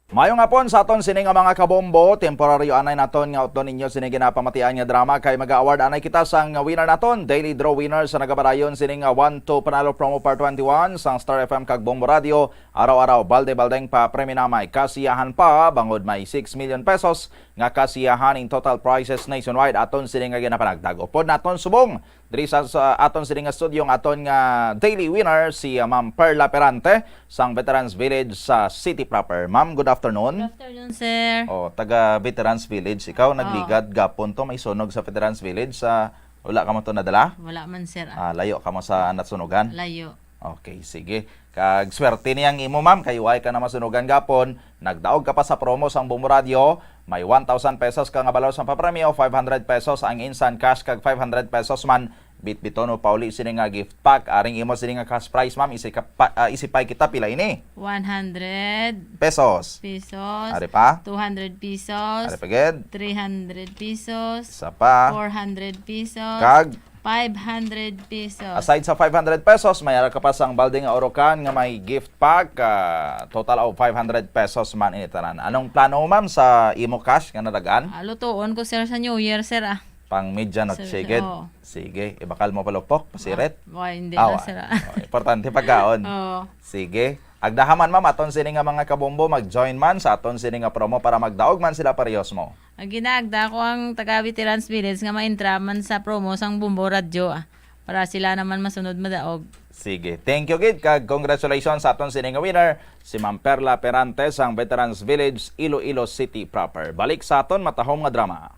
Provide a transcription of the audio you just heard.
Mayong hapon sa aton sini nga mga kabombo, temporaryo anay naton nga uton ninyo sini ginapamatian nga drama kay mag-award anay kita sang winner naton, daily draw winner sa nagabarayon sini nga 1-2 panalo promo par 21 sang Star FM kag Bombo Radio, araw-araw balde-baldeng pa premyo na may kasiyahan pa bangod may 6 million pesos nga kasiyahan in total prizes nationwide aton sini nga ginapanagdag. Upod naton subong diri sa aton sini nga studio ang aton nga daily winner si Ma'am Perla Perante sang Veterans Village sa City proper. Ma'am, good afternoon. Good afternoon, sir. Oh, taga Veterans Village. Ikaw nagligad gapon to may sunog sa Veterans Village sa wala ka mo to nadala? Wala man, sir. Layo ka mo sa natsunugan? Layo. Okay, sige. Kag swerte niyang imo ma'am, kay way ka na masunugan gapon, nagdaog ka pa sa promo sang Bombo Radio, may 1,000 pesos ka nga balor sa papremyo, 500 pesos ang instant cash kag 500 pesos man bit-biton o pauli sini nga gift pack, aring imo sini nga cash prize ma'am, isipay kita pila ini? 100 Pesos. pesos. Ari pa? 200 pesos. Ari pa gid? 300 pesos. Isa pa. 400 pesos. Kag 500 pesos. aside sa 500 pesos, may ara ka pa sang balde nga orokan nga may gift pack, total of 500 pesos man ini tanan. Anong plano ma'am sa imo cash nga nadagaan? Lutuon ko, sir, sa New Year, sir. Pang medya not Sir, shiged. oo. Sige, ibakal mo palupok, pasiret. Hindi Awa. na, sir. Importante pagkaon. Oo. Sige. Agdahaman ma'am, aton sini nga mga kabombo mag-join man sa aton sini nga promo para magdaog man sila parehas mo. Ang ginagda ko ang taga Veterans Village nga maintraman sa promo sang Bombo Radio, para sila naman masunod madaog. Sige. Thank you gid kag congratulations sa aton sini nga winner si Ma'am Perla Perante sang Veterans Village, Iloilo City proper. Balik sa aton matahom nga drama.